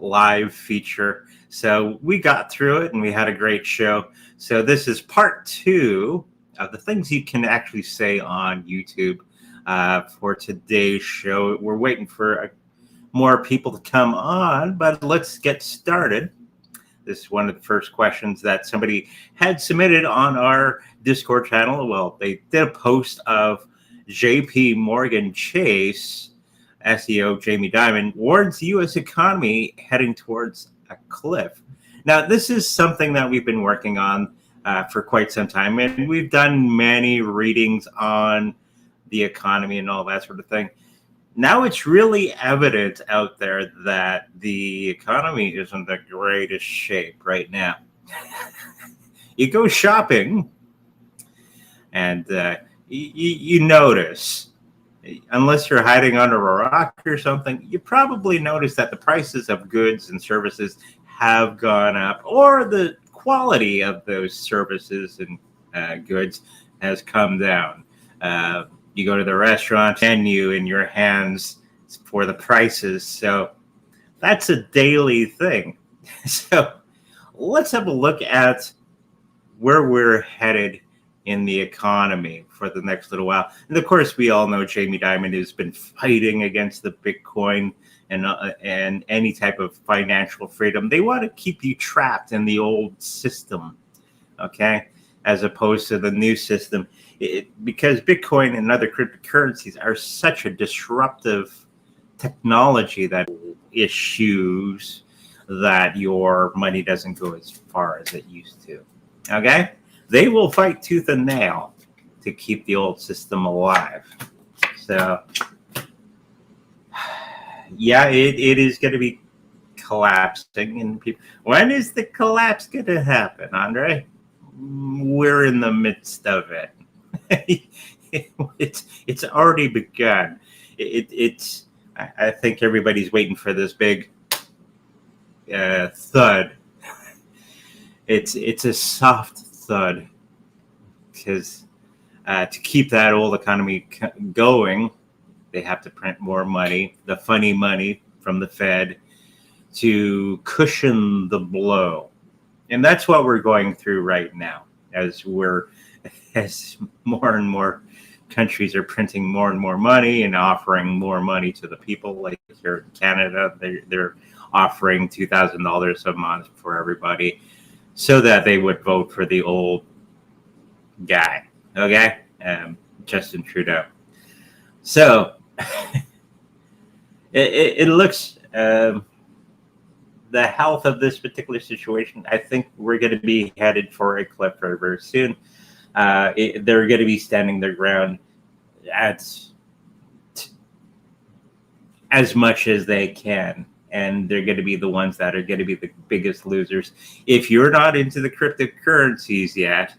live feature. So we got through it and we had a great show. So this is part 2 of the things you can actually say on YouTube for today's show. We're waiting for more people to come on, but let's get started. This is one of the first questions that somebody had submitted on our Discord channel. Well, they did a post of JP Morgan Chase, SEO Jamie Dimon, warns the U.S. economy heading towards a cliff. Now, this is something that we've been working on for quite some time, and we've done many readings on the economy and all that sort of thing. Now it's really evident out there that the economy is in the greatest shape right now. You go shopping and you notice, unless you're hiding under a rock or something, you probably notice that the prices of goods and services have gone up, or the quality of those services and goods has come down. You go to the restaurant menu in your hands for the prices. So that's a daily thing. So let's have a look at where we're headed in the economy for the next little while. And of course, we all know Jamie Dimon has been fighting against the Bitcoin and any type of financial freedom. They want to keep you trapped in the old system, okay, as opposed to the new system. Because Bitcoin and other cryptocurrencies are such a disruptive technology that issues that your money doesn't go as far as it used to. Okay? They will fight tooth and nail to keep the old system alive. So, yeah, it is going to be collapsing. And people, when is the collapse going to happen, Andre? We're in the midst of it. It's already begun. I think everybody's waiting for this big thud. It's a soft thud, because to keep that old economy going, they have to print more money, the funny money from the Fed, to cushion the blow. And that's what we're going through right now, as more and more countries are printing more and more money and offering more money to the people. Like here in Canada, they're offering $2,000 a month for everybody, so that they would vote for the old guy, okay, Justin Trudeau. So it looks, the health of this particular situation, I think we're going to be headed for a cliff very, very soon. They're going to be standing their ground as much as they can, and they're going to be the ones that are going to be the biggest losers. If you're not into the cryptocurrencies yet,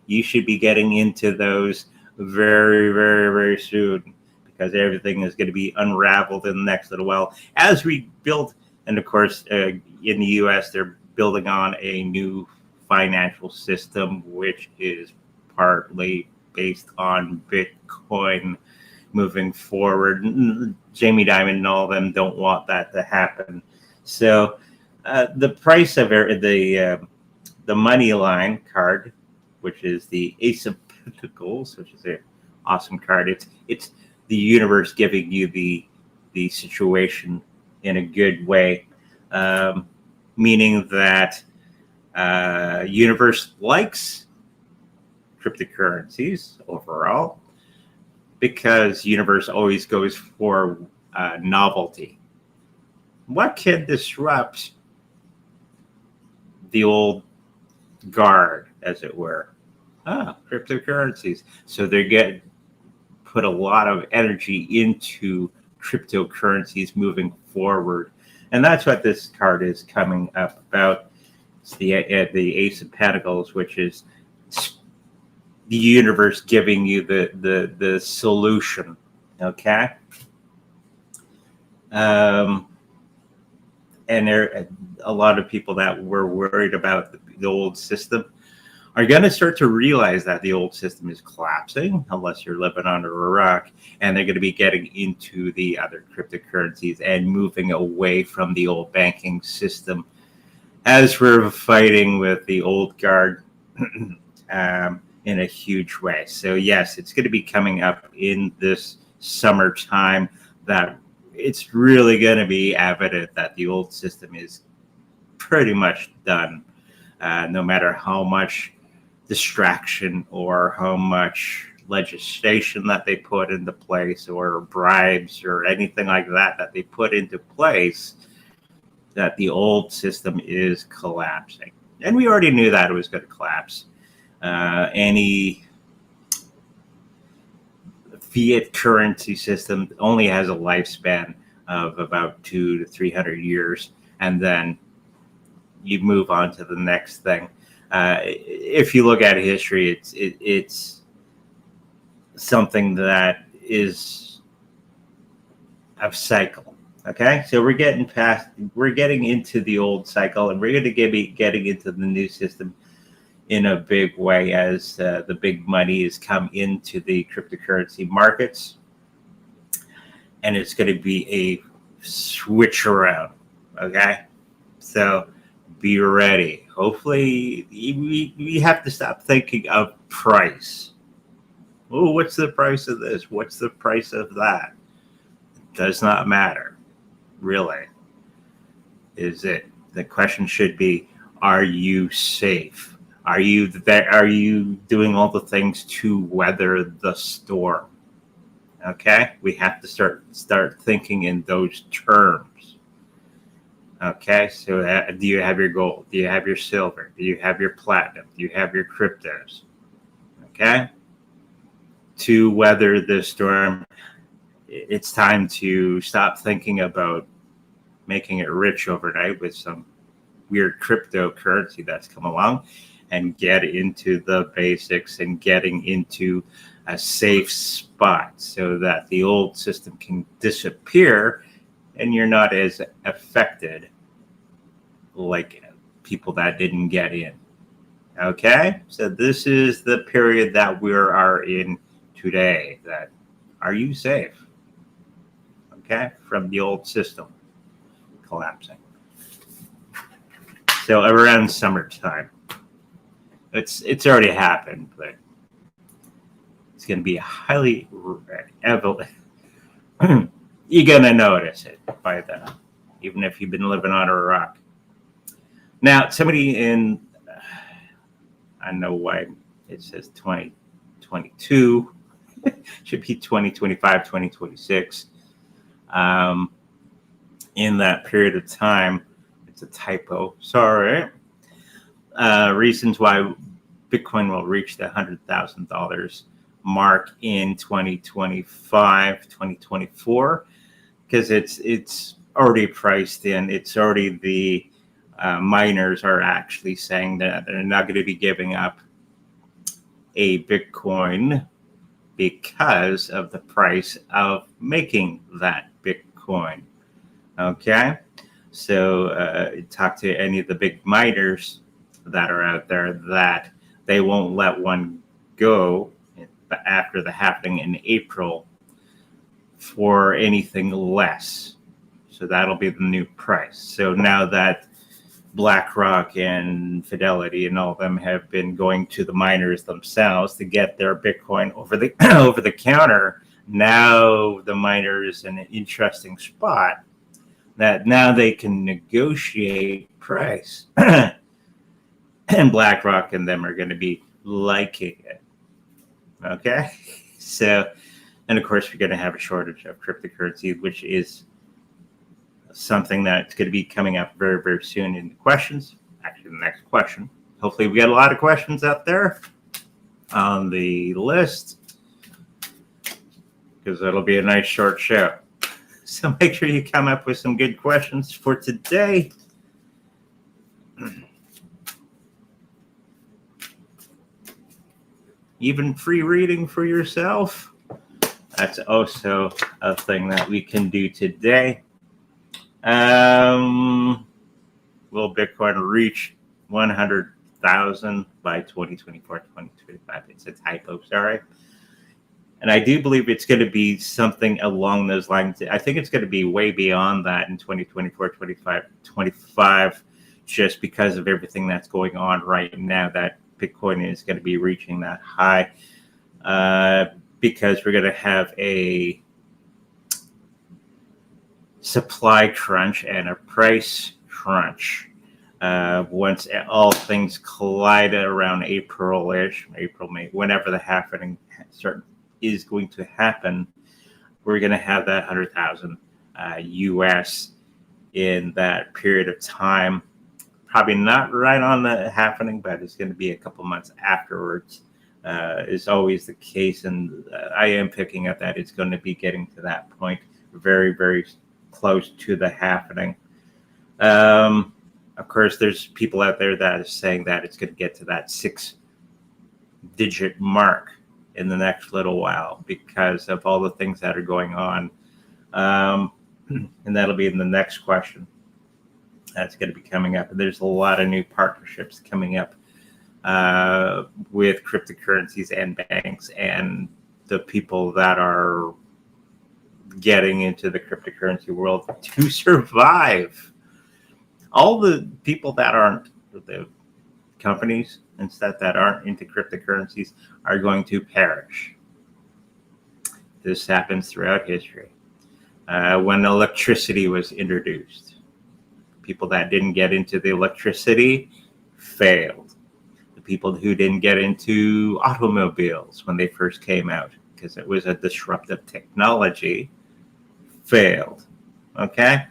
you should be getting into those very, very, very soon, because everything is going to be unraveled in the next little while as we build. And of course, in the U.S., they're building on a new financial system, which is partly based on Bitcoin moving forward. Jamie Dimon and all of them don't want that to happen. So the price of the money line card, which is the Ace of Pentacles, which is an awesome card. It's the universe giving you the situation in a good way, meaning that universe likes cryptocurrencies overall, because universe always goes for novelty. What can disrupt the old guard, as it were? Cryptocurrencies. So they put a lot of energy into cryptocurrencies moving forward, and that's what this card is coming up about. It's the Ace of Pentacles, which is the universe giving you the solution. Okay. And there a lot of people that were worried about the old system are going to start to realize that the old system is collapsing, unless you're living under a rock, and they're going to be getting into the other cryptocurrencies and moving away from the old banking system as we're fighting with the old guard in a huge way. So yes, it's going to be coming up in this summertime that it's really going to be evident that the old system is pretty much done, no matter how much distraction or how much legislation that they put into place or bribes or anything like that they put into place, that the old system is collapsing. And we already knew that it was going to collapse. Any fiat currency system only has a lifespan of about 200 to 300 years, and then you move on to the next thing. If you look at history, it's something that is a cycle. Okay, so we're getting into the old cycle, and we're going to be getting into the new system in a big way as the big money has come into the cryptocurrency markets, and it's going to be a switch around. Okay, so be ready. Hopefully, we have to stop thinking of price. Oh, what's the price of this? What's the price of that? It does not matter, really. Is it? The question should be: are you safe? Are you doing all the things to weather the storm? Okay, we have to start thinking in those terms. Okay, so do you have your gold? Do you have your silver? Do you have your platinum? Do you have your cryptos? Okay, to weather the storm, it's time to stop thinking about making it rich overnight with some weird cryptocurrency that's come along, and get into the basics and getting into a safe spot so that the old system can disappear and you're not as affected like people that didn't get in. Okay, so this is the period that we are in today. That are you safe? Okay, from the old system collapsing. So around summertime, it's already happened, but it's going to be highly evident. You're going to notice it by then, even if you've been living under a rock. Now, somebody in, I don't know why it says 2022, should be 2025, 2026. In that period of time, it's a typo, sorry. Reasons why Bitcoin will reach the $100,000 mark in 2025, 2024, because it's already priced in. It's already the miners are actually saying that they're not going to be giving up a Bitcoin because of the price of making that Bitcoin. Okay, so talk to any of the big miners that are out there that they won't let one go after the happening in April for anything less. So that'll be the new price. So now that BlackRock and Fidelity and all of them have been going to the miners themselves to get their Bitcoin over the over the counter, now the miners in an interesting spot that now they can negotiate price. And BlackRock and them are going to be liking it. Okay, so, and of course, we're going to have a shortage of cryptocurrency, which is something that's going to be coming up very, very soon in the questions. Actually, the next question. Hopefully, we got a lot of questions out there on the list, because it'll be a nice short show. So make sure you come up with some good questions for today. Even free reading for yourself. That's also a thing that we can do today. Will Bitcoin reach $100,000 100,000 by 2024, 2025. It's a typo, sorry. And I do believe it's going to be something along those lines. I think it's going to be way beyond that in 2024, 25, just because of everything that's going on right now, that Bitcoin is going to be reaching that high, because we're going to have a supply crunch and a price crunch. Once all things collide around April-ish, April, May, whenever the happening is going to happen, we're going to have that 100,000 US in that period of time. Probably not right on the happening, but it's going to be a couple months afterwards. Is always the case, and I am picking up that it's going to be getting to that point very, very close to the happening. Of course, there's people out there that is saying that it's going to get to that 6-digit mark in the next little while because of all the things that are going on. And that'll be in the next question that's going to be coming up. And there's a lot of new partnerships coming up with cryptocurrencies and banks and the people that are getting into the cryptocurrency world to survive. All the people that aren't, the companies and stuff that aren't into cryptocurrencies are going to perish. This happens throughout history. When electricity was introduced, people that didn't get into the electricity failed. The people who didn't get into automobiles when they first came out, because it was a disruptive technology, failed. Okay?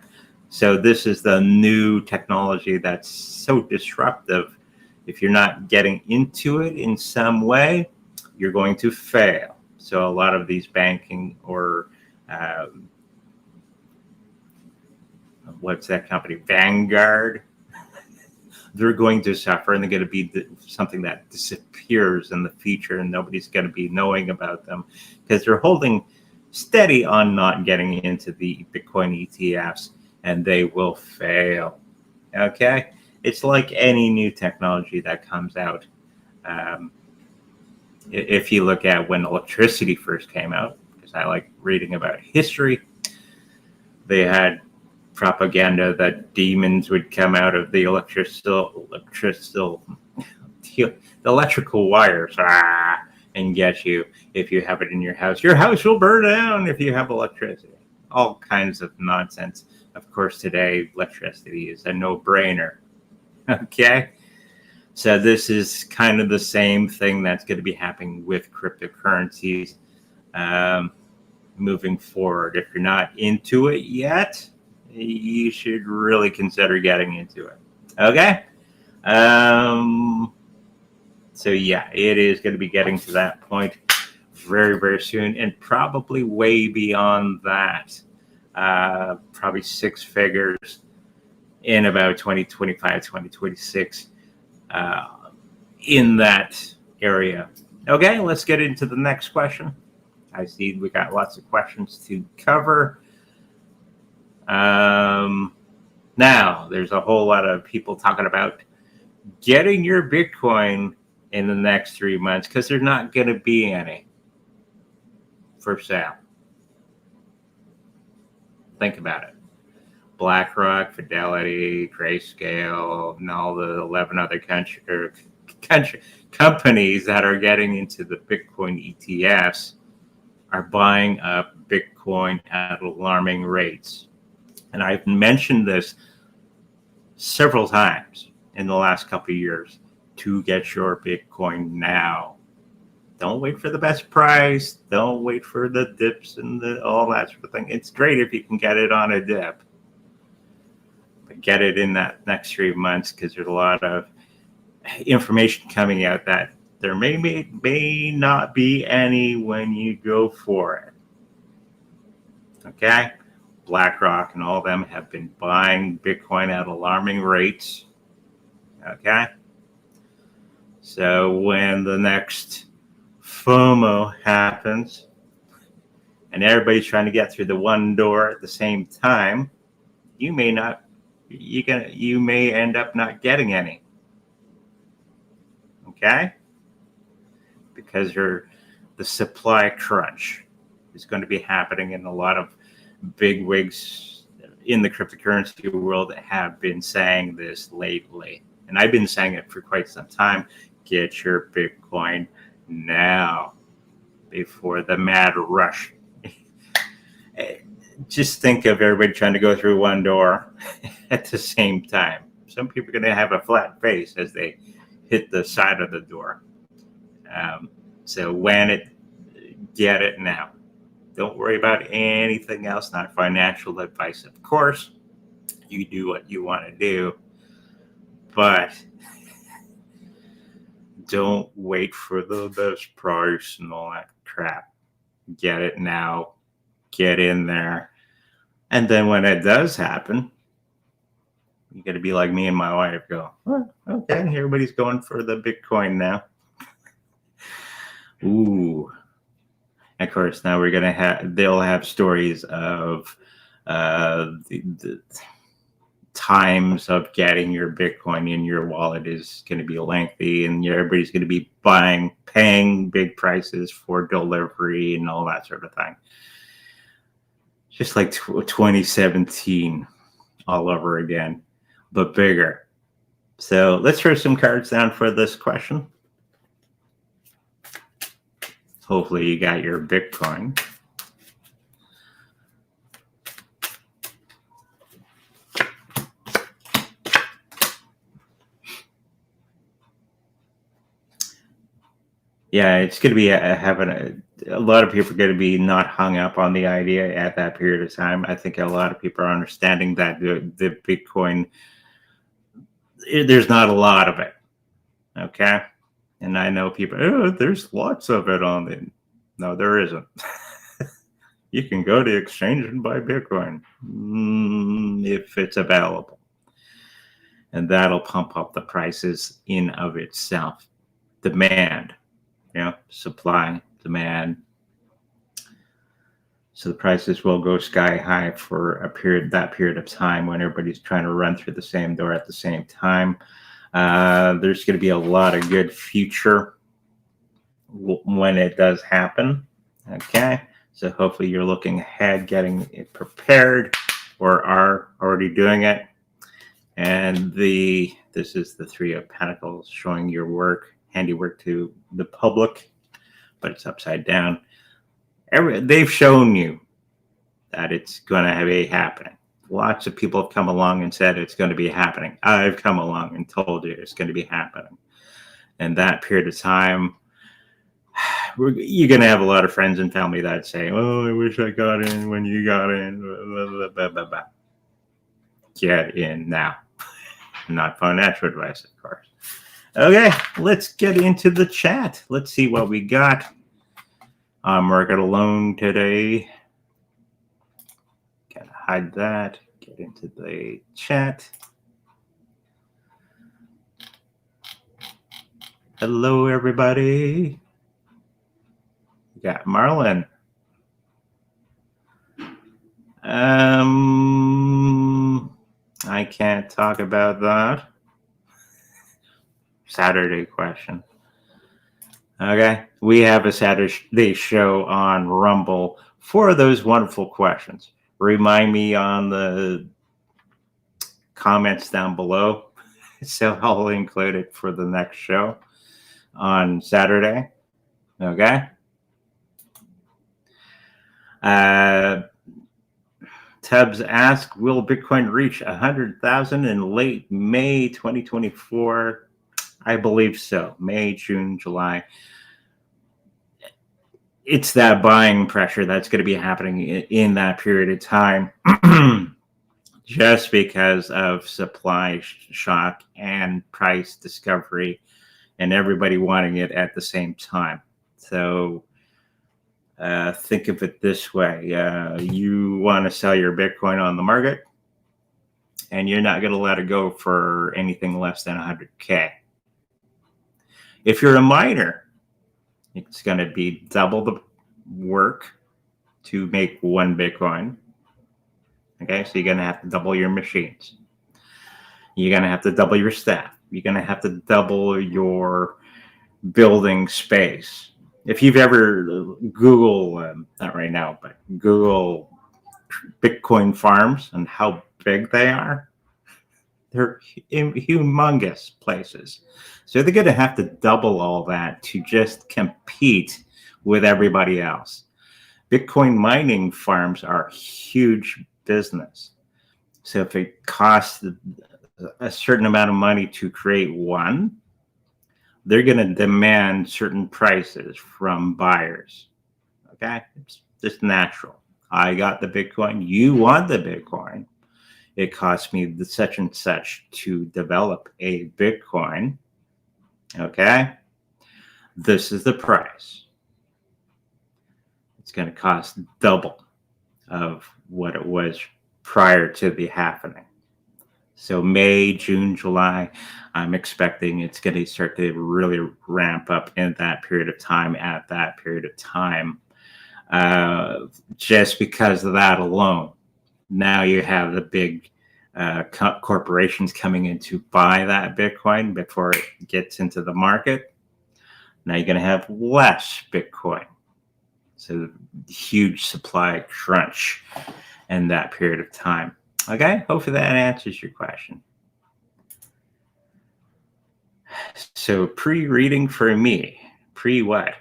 So this is the new technology that's so disruptive. If you're not getting into it in some way, you're going to fail. So a lot of these banking or what's that company? Vanguard. They're going to suffer, and they're going to be something that disappears in the future, and nobody's going to be knowing about them because they're holding steady on not getting into the Bitcoin ETFs, and they will fail. Okay? It's like any new technology that comes out. If you look at when electricity first came out, because I like reading about history, they had propaganda that demons would come out of the electrical wires and get you if you have it in your house. Your house will burn down if you have electricity. All kinds of nonsense. Of course, today, electricity is a no-brainer. Okay? So this is kind of the same thing that's going to be happening with cryptocurrencies moving forward. If you're not into it yet, you should really consider getting into it. Okay? So yeah, it is going to be getting to that point very, very soon, and probably way beyond that. Probably six figures in about 2025, 2026, in that area. Okay, let's get into the next question. I see we got lots of questions to cover. Now, there's a whole lot of people talking about getting your Bitcoin in the next 3 months because there's not going to be any for sale. Think about it. BlackRock, Fidelity, Grayscale, and all the 11 other companies that are getting into the Bitcoin ETFs are buying up Bitcoin at alarming rates. And I've mentioned this several times in the last couple of years to get your Bitcoin now. Don't wait for the best price. Don't wait for the dips and all that sort of thing. It's great if you can get it on a dip. But get it in that next 3 months because there's a lot of information coming out that there may not be any when you go for it. Okay? BlackRock and all of them have been buying Bitcoin at alarming rates. Okay? So when the next FOMO happens and everybody's trying to get through the one door at the same time, you may end up not getting any. Okay? Because the supply crunch is going to be happening, in a lot of big wigs in the cryptocurrency world have been saying this lately. And I've been saying it for quite some time. Get your Bitcoin now before the mad rush. Just think of everybody trying to go through one door at the same time. Some people are going to have a flat face as they hit the side of the door. So get it now. Don't worry about anything else, not financial advice, of course. You do what you want to do, but don't wait for the best price and all that crap. Get it now. Get in there. And then when it does happen, you got to be like me and my wife, go, oh, okay, everybody's going for the Bitcoin now. Ooh. Of course, now they'll have stories of the times of getting your Bitcoin in your wallet is going to be lengthy, and everybody's going to be paying big prices for delivery and all that sort of thing. Just like 2017 all over again, but bigger. So let's throw some cards down for this question. Hopefully you got your Bitcoin. Yeah, it's going to be having a lot of people are going to be not hung up on the idea at that period of time. I think a lot of people are understanding that the Bitcoin, there's not a lot of it. Okay. And I know people, oh, there's lots of it on it. No, there isn't. You can go to the exchange and buy Bitcoin if it's available. And that'll pump up the prices in of itself. Demand, supply, demand. So the prices will go sky high for that period of time when everybody's trying to run through the same door at the same time. There's going to be a lot of good future when it does happen. Okay, so hopefully you're looking ahead, getting it prepared, or are already doing it. And this is the Three of Pentacles, showing your handiwork to the public, but it's upside down. They've shown you that it's going to be happening. Lots of people have come along and said it's going to be happening. I've come along and told you it's going to be happening. And that period of time, you're going to have a lot of friends and family that say, oh, I wish I got in when you got in. Blah, blah, blah, blah. Get in now. Not financial advice, of course. Okay, let's get into the chat. Let's see what we got on market alone today. Gotta hide that. Get into the chat. Hello, everybody. We got Marlon. I can't talk about that. Saturday question. Okay, we have a Saturday show on Rumble for those wonderful questions. Remind me on the comments down below, so I'll include it for the next show on Saturday. Okay. Tubbs asked, will Bitcoin reach 100,000 in late May 2024? I believe so. May, June, July. It's that buying pressure that's going to be happening in that period of time, just because of supply shock and price discovery and everybody wanting it at the same time. So think of it this way. You want to sell your Bitcoin on the market, and you're not going to let it go for anything less than 100K. If you're a miner, it's going to be double the work to make one Bitcoin. Okay, so you're going to have to double your machines. You're going to have to double your staff. You're going to have to double your building space. If you've ever Google, not right now, but Google Bitcoin farms and how big they are, they're humongous places. So they're going to have to double all that to just compete with everybody else. Bitcoin mining farms are huge business. So if it costs a certain amount of money to create one, they're going to demand certain prices from buyers. Okay, it's just natural. I got the Bitcoin. You want the Bitcoin. It cost me the such and such to develop a Bitcoin. Okay, this is the price. It's going to cost double of what it was prior to the happening. So May, June, July, I'm expecting it's going to start to really ramp up in that period of time, at that period of time, just because of that alone. Now you have the big corporations coming in to buy that Bitcoin before it gets into the market. Now you're going to have less Bitcoin. So huge supply crunch in that period of time. Okay, hopefully that answers your question. So pre-reading for me, pre what?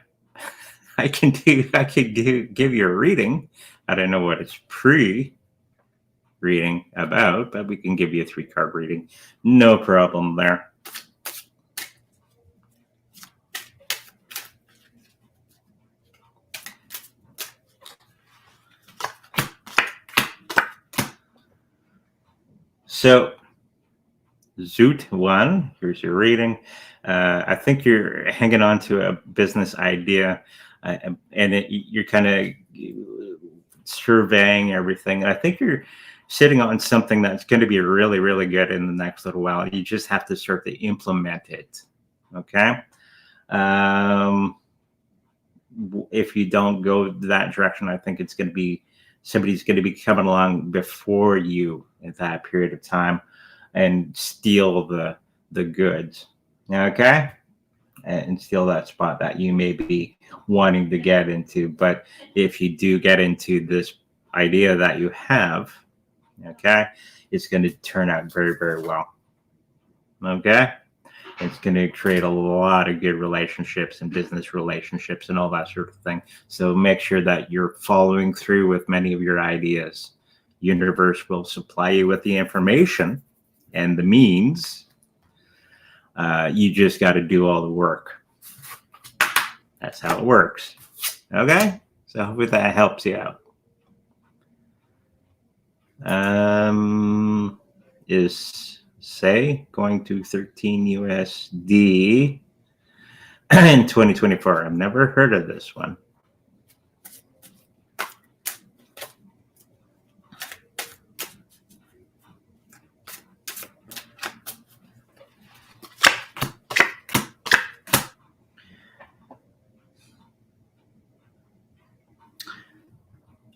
I could give you a reading. I don't know what it's pre-reading about, but we can give you a 3-card reading. No problem there. So Zoot 1, here's your reading. I think you're hanging on to a business idea, and you're kind of surveying everything. And I think you're sitting on something that's going to be really, really good in the next little while. You just have to start to implement it. Okay. If you don't go that direction, I think it's going to be somebody's going to be coming along before you at that period of time and steal the goods. Okay, and steal that spot that you may be wanting to get into. But if you do get into this idea that you have, okay, it's going to turn out very, very well. Okay, it's going to create a lot of good relationships and business relationships and all that sort of thing. So make sure that you're following through with many of your ideas. Universe will supply you with the information and the means. You just got to do all the work. That's how it works. Okay, so hopefully that helps you out. Is say going to 13 USD in 2024. I've never heard of this one.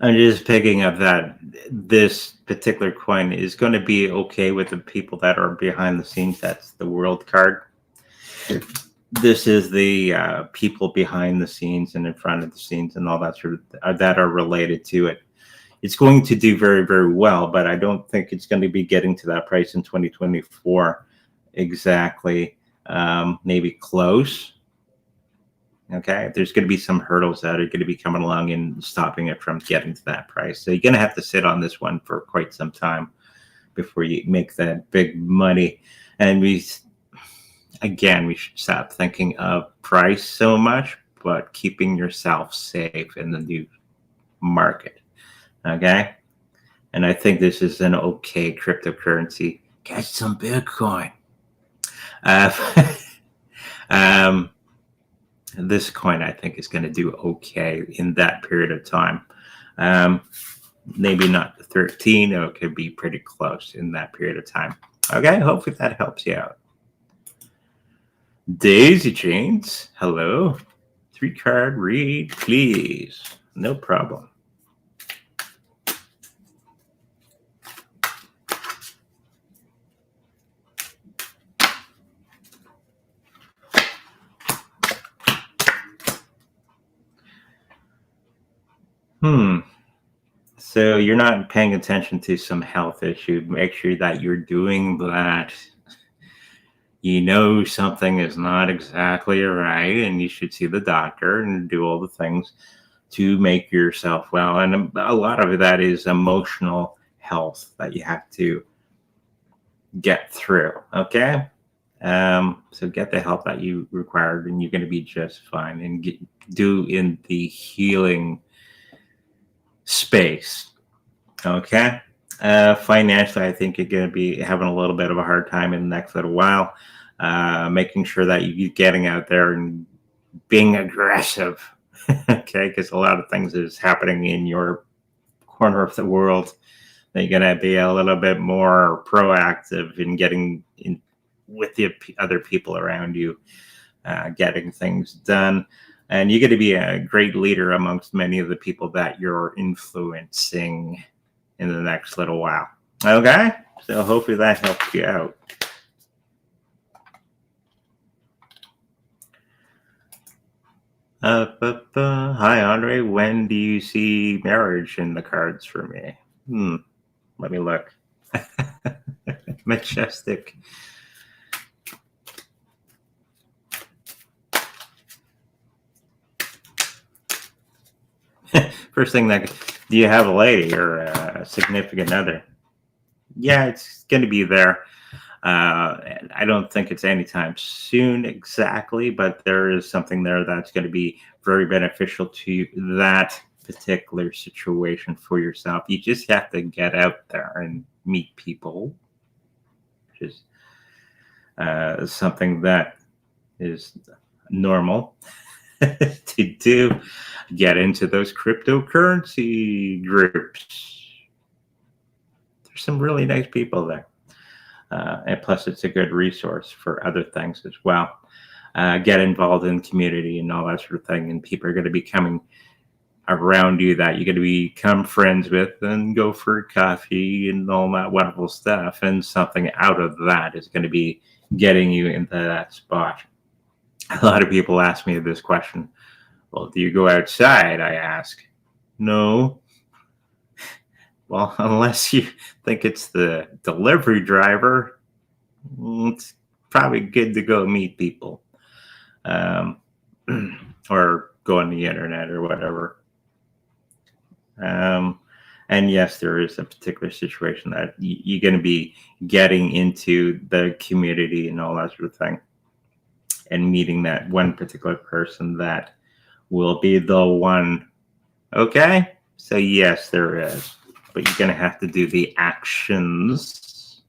I'm just picking up that this particular coin is going to be okay with the people that are behind the scenes. That's the world card. This is the people behind the scenes and in front of the scenes and all that sort of that are related to it. It's going to do very, very well, but I don't think it's going to be getting to that price in 2024 exactly. Maybe close. Okay, there's going to be some hurdles that are going to be coming along and stopping it from getting to that price. So you're going to have to sit on this one for quite some time before you make that big money. And we should stop thinking of price so much, but keeping yourself safe in the new market. Okay, and I think this is an okay cryptocurrency. Get some Bitcoin. This coin, I think, is going to do okay in that period of time. Maybe not the 13, it could be pretty close in that period of time. Okay, hopefully that helps you out. Daisy Chains, hello. 3-card read, please. No problem. So you're not paying attention to some health issue. Make sure that you're doing that. You know something is not exactly right, and you should see the doctor and do all the things to make yourself well. And a lot of that is emotional health that you have to get through. Okay. So get the help that you required, and you're going to be just fine. And do in the healing space. Okay. Financially, I think you're going to be having a little bit of a hard time in the next little while. Making sure that you're getting out there and being aggressive. Okay, because a lot of things is happening in your corner of the world. That you're going to be a little bit more proactive in getting in with the other people around you, getting things done. And you're going to be a great leader amongst many of the people that you're influencing in the next little while. Okay? So hopefully that helps you out. Hi, Andre. When do you see marriage in the cards for me? Let me look. Majestic. First thing that, do you have a lady or a significant other? Yeah, it's going to be there. I don't think it's anytime soon exactly, but there is something there that's going to be very beneficial to that particular situation for yourself. You just have to get out there and meet people, which is something that is normal to do. Get into those cryptocurrency groups. There's some really nice people there. And plus, it's a good resource for other things as well. Get involved in community and all that sort of thing. And people are going to be coming around you that you're going to become friends with and go for coffee and all that wonderful stuff. And something out of that is going to be getting you into that spot. A lot of people ask me this question. Well, do you go outside? I ask. No. Well, unless you think it's the delivery driver, it's probably good to go meet people, or go on the internet or whatever. And yes, there is a particular situation that you're going to be getting into the community and all that sort of thing, and meeting that one particular person that will be the one. Okay? So yes, there is. But you're going to have to do the actions.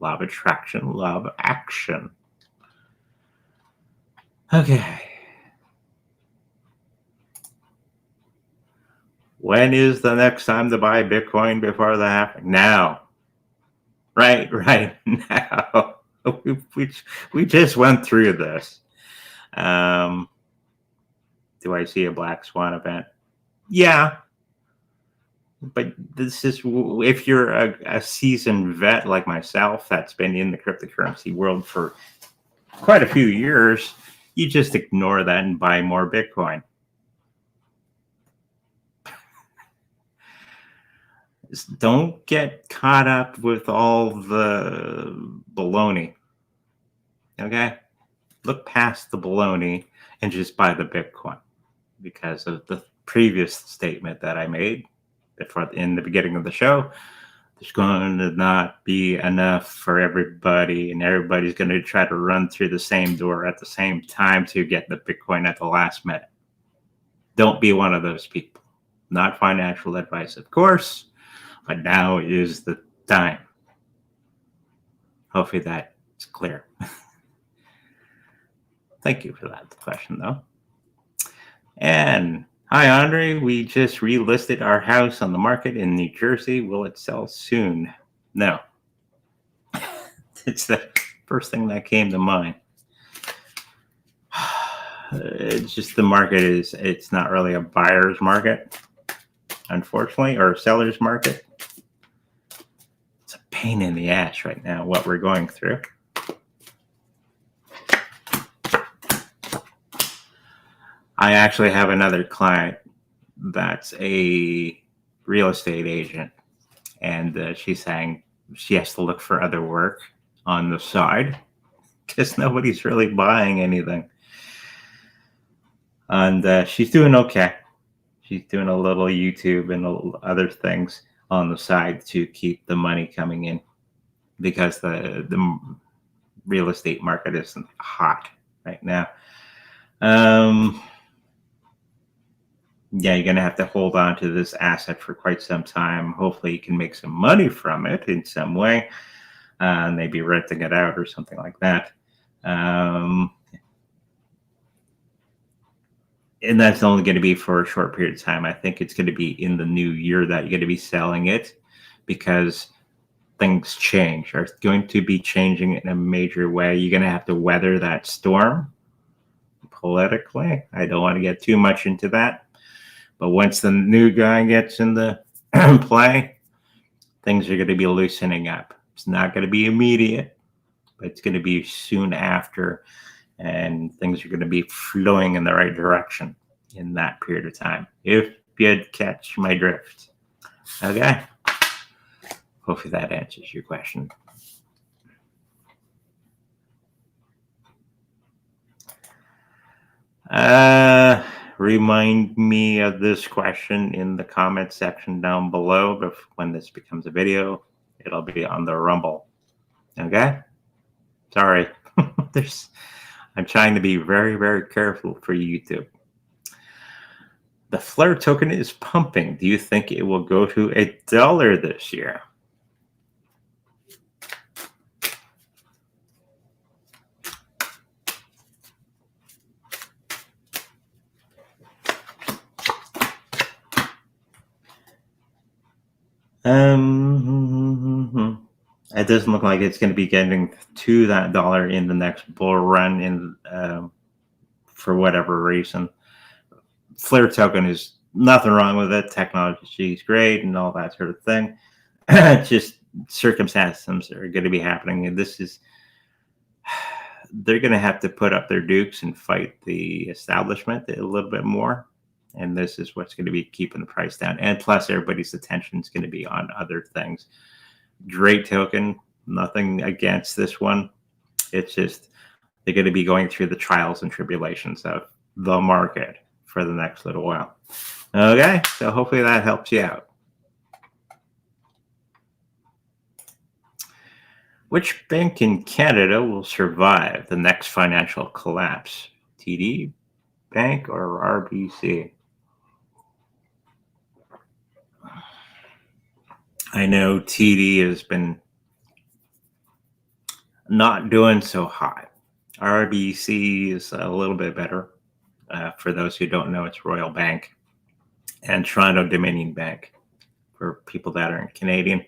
Law of attraction, law of action. Okay. When is the next time to buy Bitcoin before that happens? Now. Right now. We just went through this. Do I see a black swan event? Yeah. But this is, if you're a seasoned vet like myself that's been in the cryptocurrency world for quite a few years, you just ignore that and buy more Bitcoin. Don't get caught up with all the baloney. Okay? Look past the baloney and just buy the Bitcoin, because of the previous statement that I made in the beginning of the show. There's going to not be enough for everybody, and everybody's going to try to run through the same door at the same time to get the Bitcoin at the last minute. Don't be one of those people. Not financial advice, of course, but now is the time. Hopefully that's clear. Thank you for that question, though. And hi, Andre. We just relisted our house on the market in New Jersey. Will it sell soon? No. It's the first thing that came to mind. It's just the market it's not really a buyer's market, unfortunately, or a seller's market. It's a pain in the ass right now, what we're going through. I actually have another client that's a real estate agent, and she's saying she has to look for other work on the side because nobody's really buying anything. And she's doing okay. She's doing a little YouTube and other things on the side to keep the money coming in because the real estate market isn't hot right now. Yeah, you're going to have to hold on to this asset for quite some time. Hopefully, you can make some money from it in some way, maybe renting it out or something like that. And that's only going to be for a short period of time. I think it's going to be in the new year that you're going to be selling it because things change, are going to be changing in a major way. You're going to have to weather that storm politically. I don't want to get too much into that. But once the new guy gets in the play, things are going to be loosening up. It's not going to be immediate, but it's going to be soon after. And things are going to be flowing in the right direction in that period of time. If you'd catch my drift. Okay. Hopefully that answers your question. Remind me of this question in the comment section down below. But when this becomes a video, it'll be on the Rumble. Okay? Sorry. I'm trying to be very, very careful for YouTube. The Flare token is pumping. Do you think it will go to $1 this year? It doesn't look like it's going to be getting to that dollar in the next bull run for whatever reason. Flare token is nothing wrong with it. Technology is great and all that sort of thing. Just circumstances are going to be happening. And they're going to have to put up their dukes and fight the establishment a little bit more. And this is what's going to be keeping the price down. And plus, everybody's attention is going to be on other things. Great token, nothing against this one. It's just they're going to be going through the trials and tribulations of the market for the next little while. Okay, so hopefully that helps you out. Which bank in Canada will survive the next financial collapse? TD Bank or RBC? I know TD has been not doing so hot. RBC is a little bit better. For those who don't know, it's Royal Bank and Toronto Dominion Bank for people that aren't Canadian.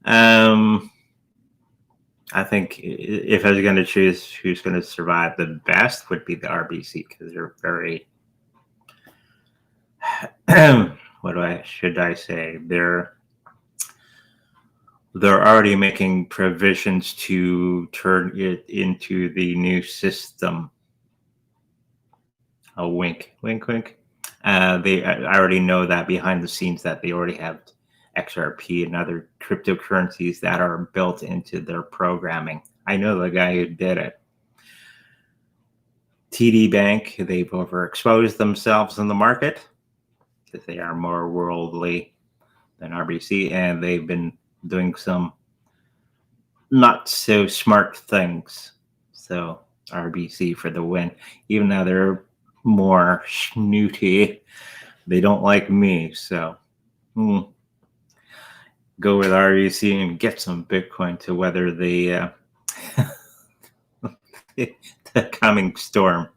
I think if I was going to choose who's going to survive the best would be the RBC because they're very, should I say, they're already making provisions to turn it into the new system. A wink, wink, wink. I already know that behind the scenes that they already have XRP and other cryptocurrencies that are built into their programming. I know the guy who did it. TD Bank, they've overexposed themselves in the market because they are more worldly than RBC, and they've been doing some not so smart things. So RBC for the win, even though they're more snooty. They don't like me, so go with RBC and get some Bitcoin to weather the the coming storm.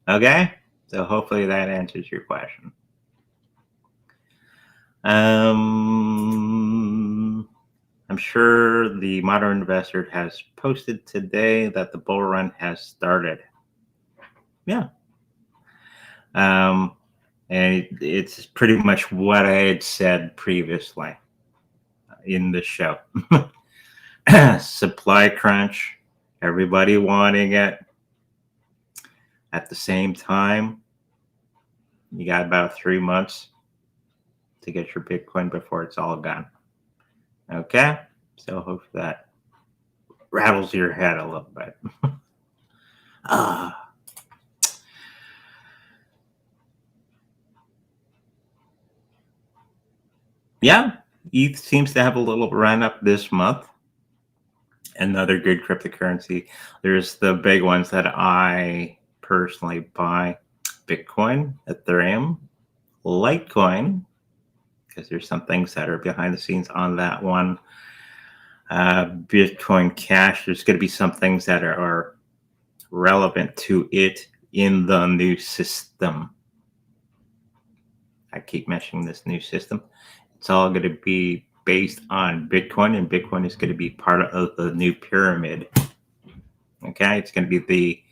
Okay, so hopefully that answers your question. I'm sure the Modern Investor has posted today that the bull run has started. Yeah. And it's pretty much what I had said previously in the show. Supply crunch, everybody wanting it at the same time. You got about 3 months to get your Bitcoin before it's all gone. Okay? So hope that rattles your head a little bit. Ah. Yeah, ETH seems to have a little run up this month. Another good cryptocurrency. There's the big ones that I personally buy: Bitcoin, Ethereum, Litecoin, because there's some things that are behind the scenes on that one. Bitcoin Cash. There's going to be some things that are relevant to it in the new system. I keep mentioning this new system. It's all going to be based on Bitcoin, and Bitcoin is going to be part of the new pyramid. Okay, it's going to be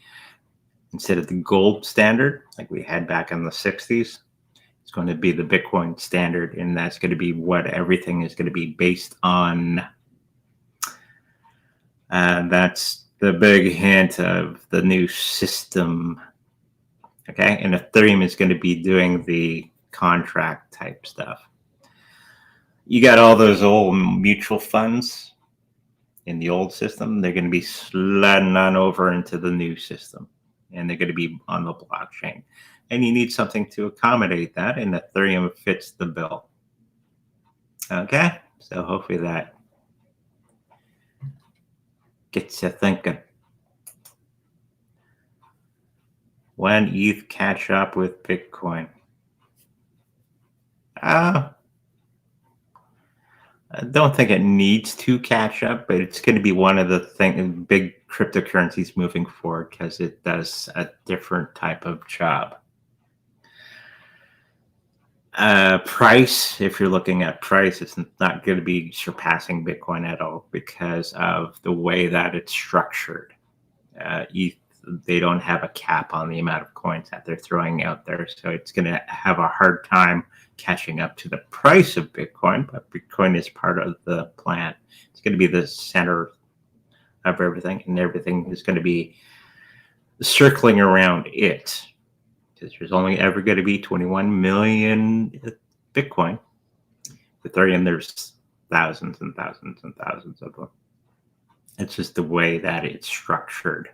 instead of the gold standard like we had back in the 60s, it's going to be the Bitcoin standard, and that's going to be what everything is going to be based on. That's the big hint of the new system. Okay, and Ethereum is going to be doing the contract type stuff. You got all those old mutual funds in the old system. They're going to be sliding on over into the new system, and they're going to be on the blockchain. And you need something to accommodate that, and Ethereum fits the bill. Okay, so hopefully that gets you thinking. When ETH catch up with Bitcoin? I don't think it needs to catch up, but it's going to be one of the big cryptocurrencies moving forward because it does a different type of job. Price, if you're looking at price, it's not going to be surpassing Bitcoin at all because of the way that it's structured. They don't have a cap on the amount of coins that they're throwing out there, so it's going to have a hard time catching up to the price of Bitcoin, but Bitcoin is part of the plan. It's going to be the center of everything, and everything is going to be circling around it. Because there's only ever going to be 21 million Bitcoin. Ethereum, there's thousands and thousands and thousands of them. It's just the way that it's structured.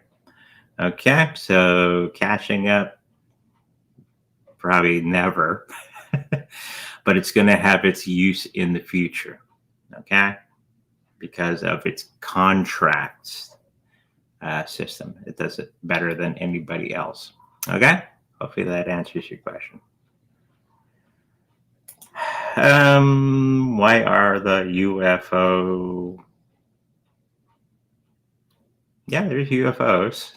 Okay, so cashing up, probably never, but it's going to have its use in the future. Okay, because of its contracts system. It does it better than anybody else. Okay. Hopefully that answers your question. Why are the UFO? Yeah, there's UFOs.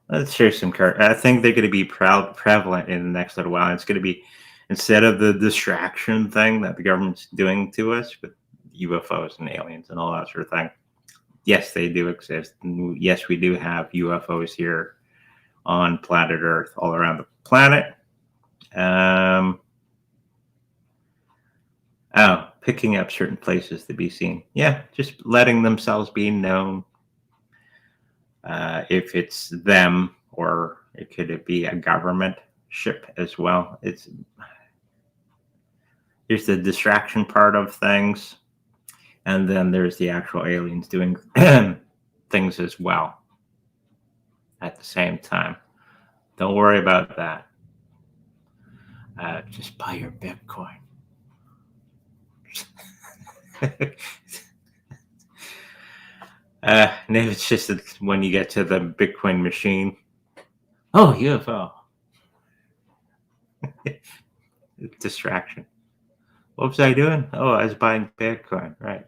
Let's share some cards. I think they're going to be prevalent in the next little while. It's going to be, instead of the distraction thing that the government's doing to us with UFOs and aliens and all that sort of thing. Yes, they do exist. Yes, we do have UFOs here on planet Earth, all around the planet. Picking up certain places to be seen. Yeah, just letting themselves be known. If it's them, or it could be a government ship as well. There's the distraction part of things, and then there's the actual aliens doing things as well at the same time. Don't worry about that. Just buy your Bitcoin. Maybe it's just that when you get to the Bitcoin machine, oh, UFO. Distraction. What was I doing? Oh, I was buying Bitcoin, right?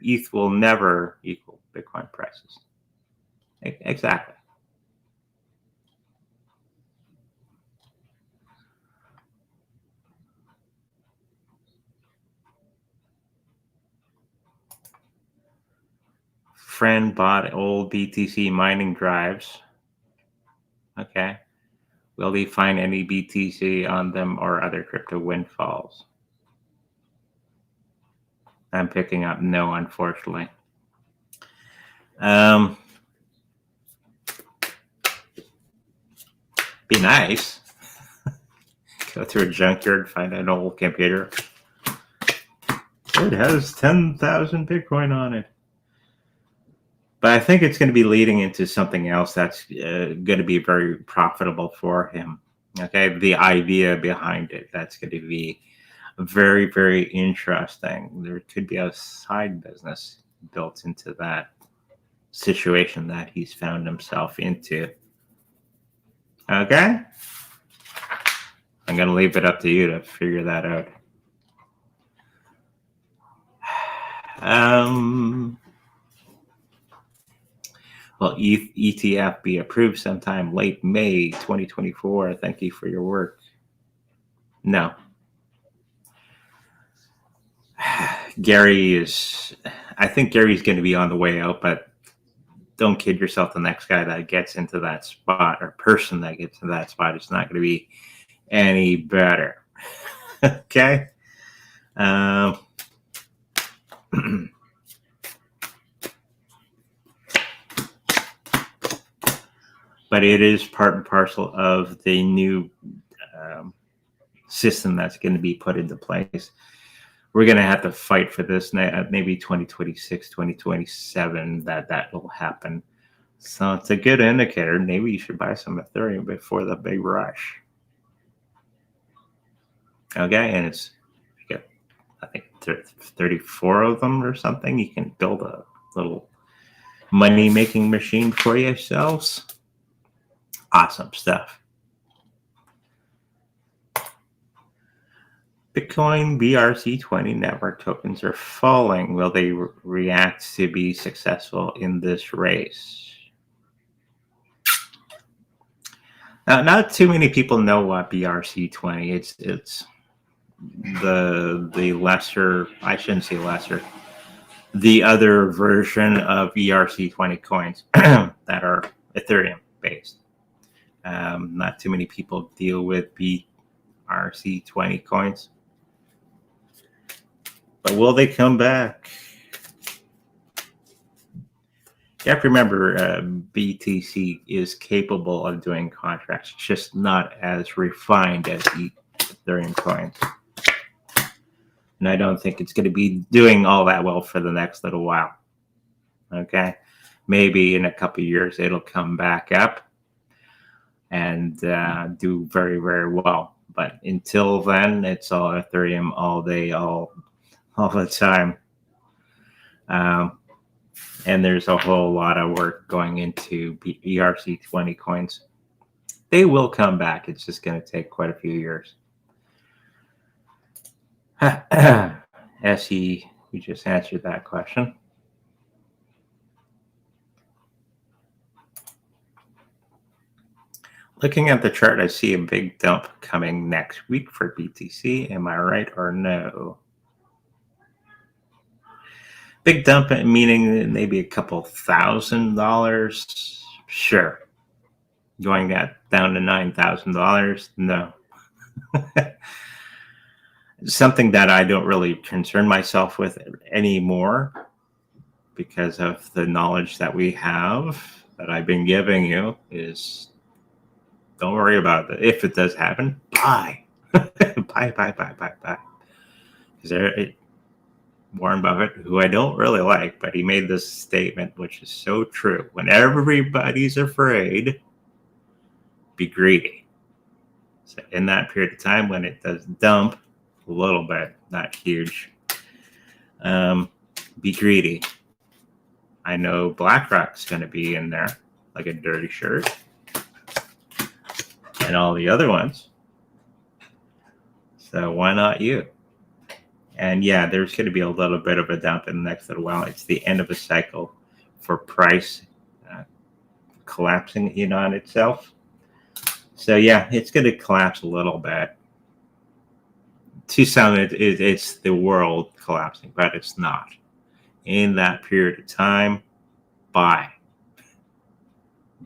ETH will never equal Bitcoin prices. Exactly. Friend bought old BTC mining drives. Okay. Will he find any BTC on them or other crypto windfalls? I'm picking up no, unfortunately. Be nice. Go to a junkyard, find an old computer. It has 10,000 Bitcoin on it. But I think it's going to be leading into something else that's going to be very profitable for him. Okay, the idea behind it, that's going to be very, very interesting. There could be a side business built into that situation that he's found himself into. Okay? I'm going to leave it up to you to figure that out. Will ETF be approved sometime late May 2024? Thank you for your work. No. I think Gary's going to be on the way out, but don't kid yourself. The next guy that gets into that spot or person that gets into that spot is not going to be any better. Okay? But it is part and parcel of the new system that's going to be put into place. We're going to have to fight for this maybe 2026, 2027 that will happen. So it's a good indicator. Maybe you should buy some Ethereum before the big rush. Okay, and it's, you get, I think 34 of them or something. You can build a little money-making machine for yourselves. Awesome stuff. Bitcoin BRC20 network tokens are falling. Will they react to be successful in this race? Now, not too many people know what BRC20. It's the lesser, I shouldn't say lesser, the other version of ERC20 coins that are Ethereum based. Not too many people deal with BRC20 coins. But will they come back? You have to remember BTC is capable of doing contracts, just not as refined as Ethereum coins. And I don't think it's going to be doing all that well for the next little while. Okay? Maybe in a couple of years it'll come back up and do very, very well. But until then, it's all Ethereum all day, all the time. And there's a whole lot of work going into ERC20 coins. They will come back. It's just going to take quite a few years. SE, we just answered that question. Looking at the chart, I see a big dump coming next week for BTC. Am I right or no? Big dump meaning maybe a couple $1,000. Sure. Going that down to $9,000? No. Something that I don't really concern myself with anymore because of the knowledge that we have that I've been giving you is don't worry about it. If it does happen, buy. buy. Because Warren Buffett, who I don't really like, but he made this statement, which is so true. When everybody's afraid, be greedy. So in that period of time when it does dump a little bit, not huge, be greedy. I know BlackRock's going to be in there like a dirty shirt. And all the other ones. So why not you? And yeah, there's going to be a little bit of a dump in the next little while. It's the end of a cycle for price collapsing in on itself. So yeah, it's going to collapse a little bit. To some, it's the world collapsing, but it's not. In that period of time, buy.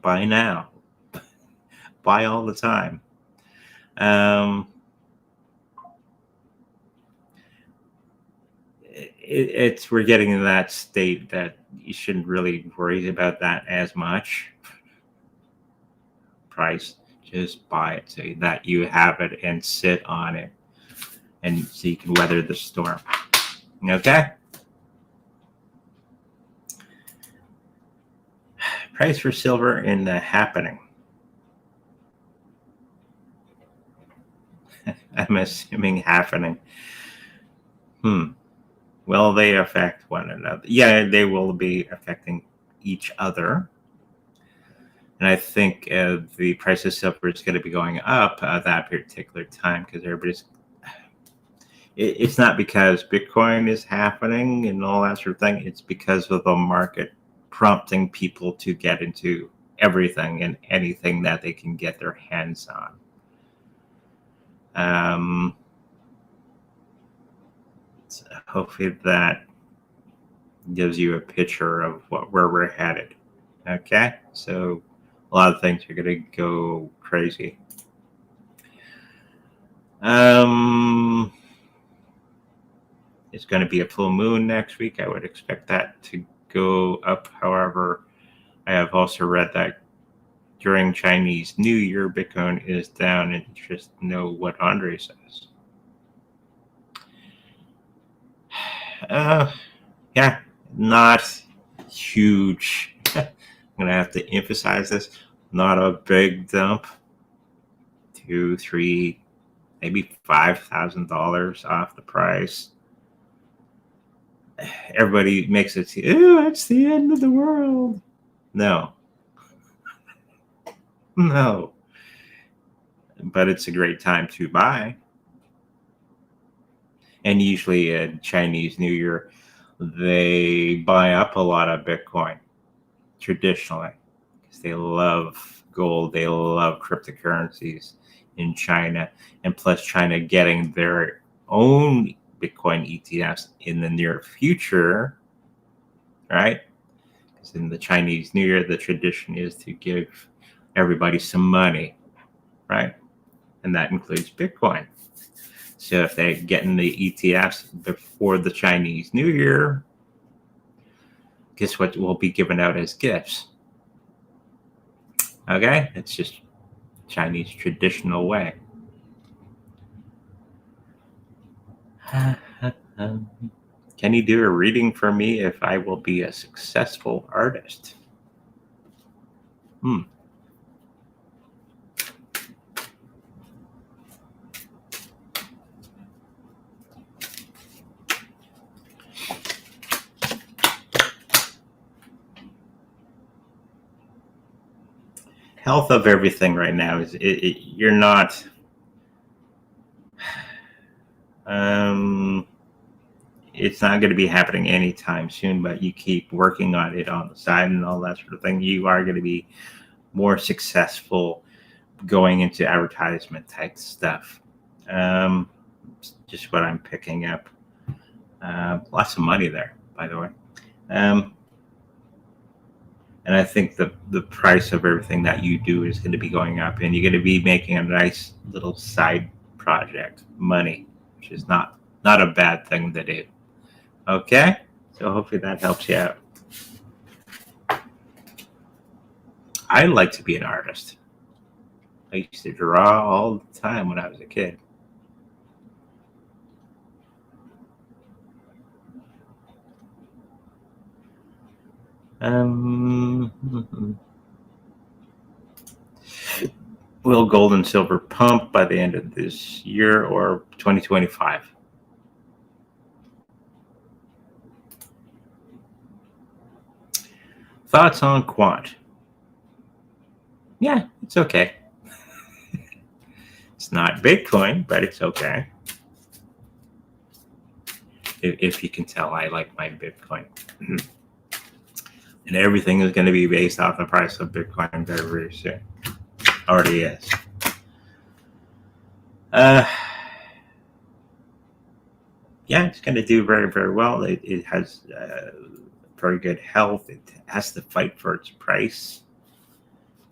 Buy now. Buy all the time. We're getting in that state that you shouldn't really worry about that as much. Price, Just buy it so that you have it and sit on it, and so you can weather the storm. Okay? Price for silver in the happening. I'm assuming happening. Will they affect one another? Yeah, they will be affecting each other. And I think the price of silver is going to be going up at that particular time because everybody's. It's not because Bitcoin is happening and all that sort of thing. It's because of the market prompting people to get into everything and anything that they can get their hands on. So hopefully that gives you a picture of where we're headed. Okay, so a lot of things are going to go crazy. It's going to be a full moon next week. I would expect that to go up. However, I have also read that during Chinese New Year, Bitcoin is down, and just know what Andre says. Yeah, not huge. I'm going to have to emphasize this. Not a big dump. $2,000, $3,000, maybe $5,000 off the price. Everybody makes it seem, oh, it's the end of the world. No. But it's a great time to buy. And usually at Chinese New Year, they buy up a lot of Bitcoin traditionally because they love gold. They love cryptocurrencies in China. And plus China getting their own Bitcoin ETFs in the near future, right? Because in the Chinese New Year, the tradition is to give everybody some money, right? And that includes Bitcoin. So if they get in the ETFs before the Chinese New Year, guess what will be given out as gifts? Okay, it's just Chinese traditional way. Can you do a reading for me if I will be a successful artist? Health of everything right now is you're not. It's not going to be happening anytime soon, but you keep working on it on the side and all that sort of thing. You are going to be more successful going into advertisement type stuff. Just what I'm picking up. Lots of money there, by the way. And I think the price of everything that you do is going to be going up, and you're going to be making a nice little side project, money, which is not a bad thing to do. Okay? So hopefully that helps you out. I like to be an artist. I used to draw all the time when I was a kid. Will gold and silver pump by the end of this year or 2025? Thoughts on quant? Yeah, it's okay. It's not Bitcoin, but it's okay. If you can tell, I like my Bitcoin. And everything is going to be based off the price of Bitcoin very, very soon. Already is. Yeah, it's going to do very, very well. It has very good health. It has to fight for its price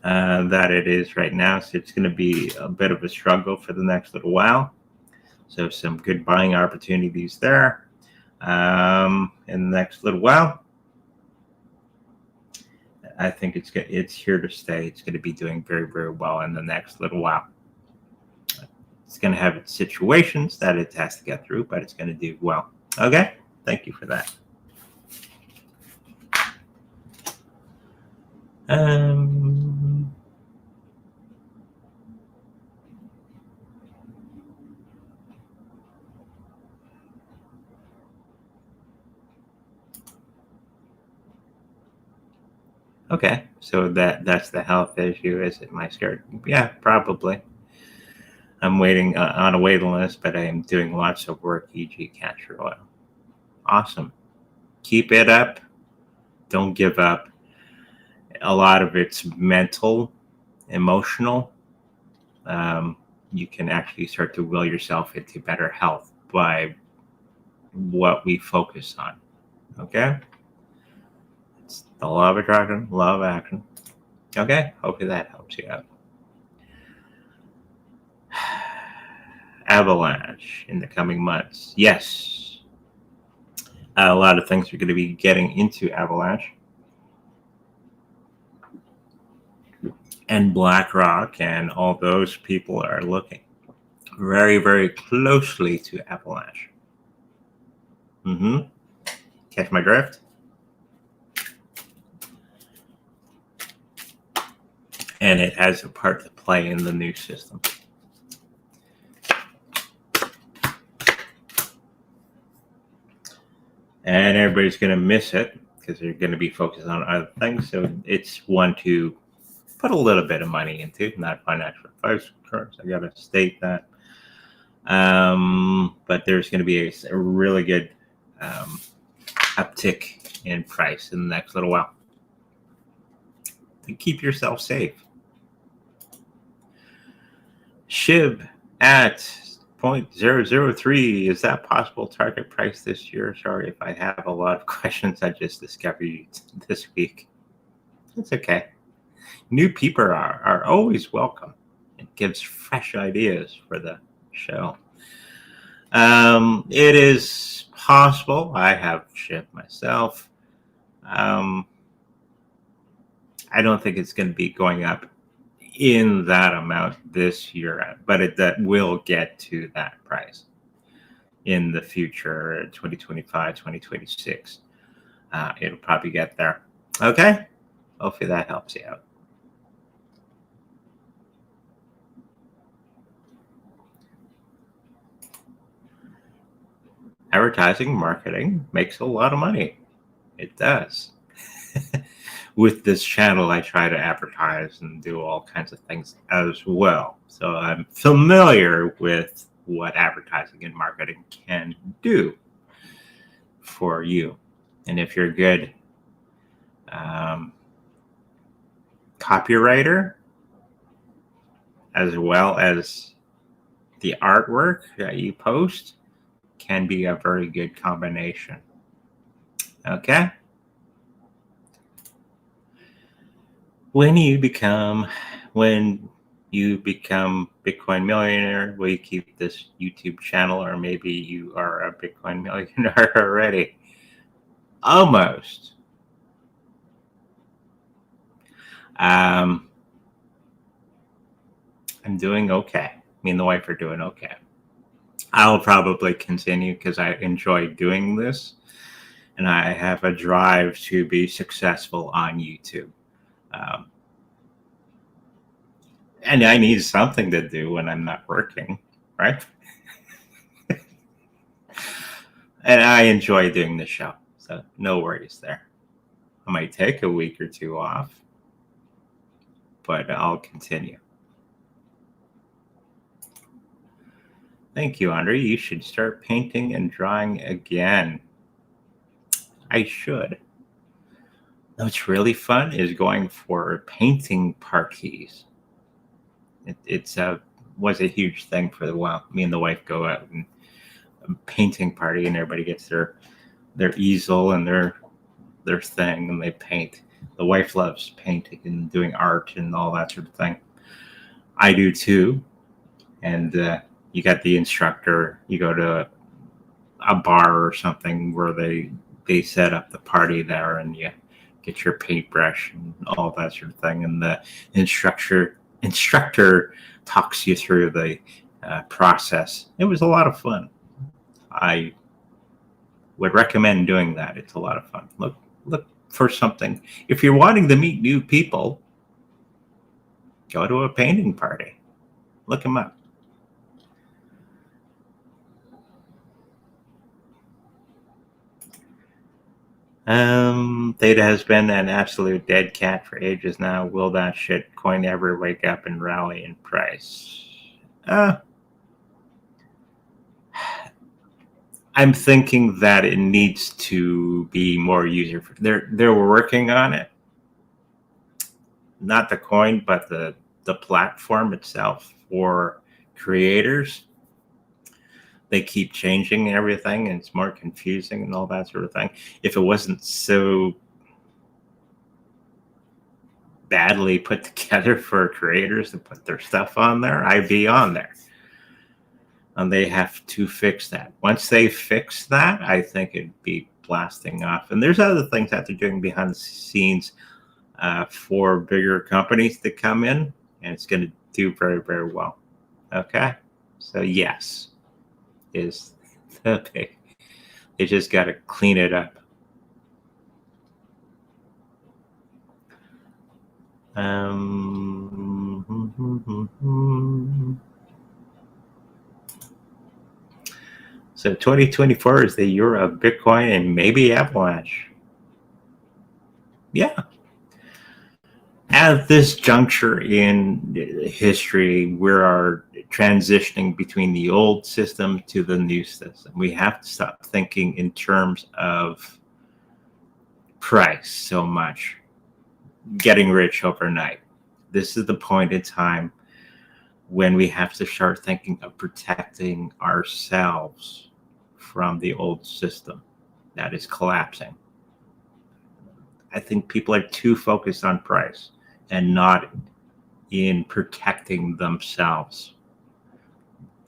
that it is right now. So it's going to be a bit of a struggle for the next little while. So some good buying opportunities there in the next little while. I think it's here to stay. It's going to be doing very, very well in the next little while. It's going to have its situations that it has to get through, but it's going to do well. Okay? Thank you for that. Okay, so that's the health issue. Is it my skirt? Yeah, probably. I'm waiting on a waiting list, but I am doing lots of work, e.g. castor oil. Awesome. Keep it up. Don't give up. A lot of it's mental, emotional. You can actually start to will yourself into better health by what we focus on. Okay? It's the law of attraction, law of action. Okay? Hopefully that helps you out. Avalanche in the coming months. Yes. A lot of things are going to be getting into Avalanche. And BlackRock and all those people are looking very, very closely to Avalanche. Catch my drift? And it has a part to play in the new system. And everybody's going to miss it because they're going to be focused on other things. So it's one to put a little bit of money into, not financial advice, of course. I got to state that. But there's going to be a really good uptick in price in the next little while. To keep yourself safe. SHIB at 0.003. Is that possible target price this year? Sorry if I have a lot of questions I just discovered this week. It's okay. New people are always welcome. It gives fresh ideas for the show. It is possible. I have SHIB myself. I don't think it's going to be going up in that amount this year, but that will get to that price in the future, 2025, 2026. It'll probably get there. Okay? Hopefully that helps you out. Advertising, marketing makes a lot of money. It does. With this channel, I try to advertise and do all kinds of things as well. So I'm familiar with what advertising and marketing can do for you. And if you're a good copywriter, as well as the artwork that you post, can be a very good combination. Okay? When you become Bitcoin millionaire, will you keep this YouTube channel, or maybe you are a Bitcoin millionaire already? Almost. I'm doing okay. Me and the wife are doing okay. I'll probably continue because I enjoy doing this, and I have a drive to be successful on YouTube. And I need something to do when I'm not working, right? And I enjoy doing the show, so no worries there. I might take a week or two off, but I'll continue. Thank you, Andre. You should start painting and drawing again. I should. What's really fun is going for painting parties. It's was a huge thing for a while. Me and the wife go out and a painting party, and everybody gets their easel and their thing, and they paint. The wife loves painting and doing art and all that sort of thing. I do too. And you got the instructor. You go to a bar or something where they set up the party there, and you get your paintbrush and all that sort of thing. And the instructor talks you through the process. It was a lot of fun. I would recommend doing that. It's a lot of fun. Look for something. If you're wanting to meet new people, go to a painting party. Look them up. Theta has been an absolute dead cat for ages now. Will that shit coin ever wake up and rally in price? I'm thinking that it needs to be more user. They're working on it. Not the coin, but the platform itself for creators. They keep changing everything, and it's more confusing and all that sort of thing. If it wasn't so badly put together for creators to put their stuff on there, I'd be on there. And they have to fix that. Once they fix that, I think it'd be blasting off. And there's other things that they're doing behind the scenes for bigger companies to come in, and it's going to do very, very well. Okay? So yes, is the big. They just got to clean it up. So 2024 is the year of Bitcoin and maybe Avalanche. Yeah. At this juncture in history, we are transitioning between the old system to the new system. We have to stop thinking in terms of price so much, getting rich overnight. This is the point in time when we have to start thinking of protecting ourselves from the old system that is collapsing. I think people are too focused on price and not in protecting themselves.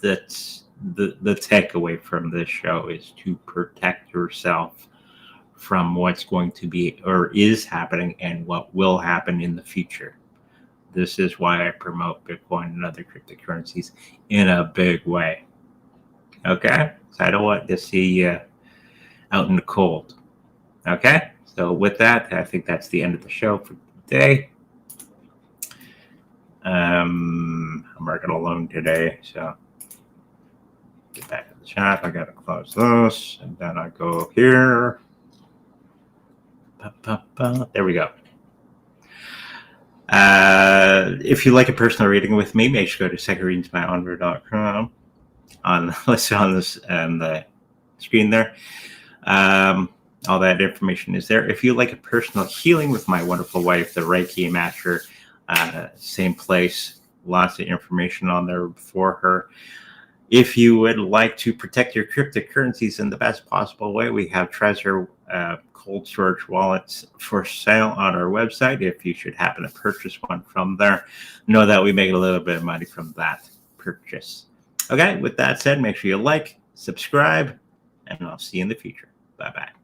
That's the takeaway from this show, is to protect yourself from what's going to be or is happening and what will happen in the future. This is why I promote Bitcoin and other cryptocurrencies in a big way. Okay? So I don't want to see you out in the cold. Okay? So with that, I think that's the end of the show for today. I'm working alone today, so get back to the chat. I gotta close this, and then I go here. There we go. If you like a personal reading with me, make sure to go to secondreadingsbyonver.com. Listed on this and the screen there. All that information is there. If you like a personal healing with my wonderful wife, the Reiki Master, same place, lots of information on there for her. If you would like to protect your cryptocurrencies in the best possible way, we have Trezor cold storage wallets for sale on our website. If you should happen to purchase one from there, know that we make a little bit of money from that purchase. Okay, with that said, make sure you like, subscribe, and I'll see you in the future. Bye-bye.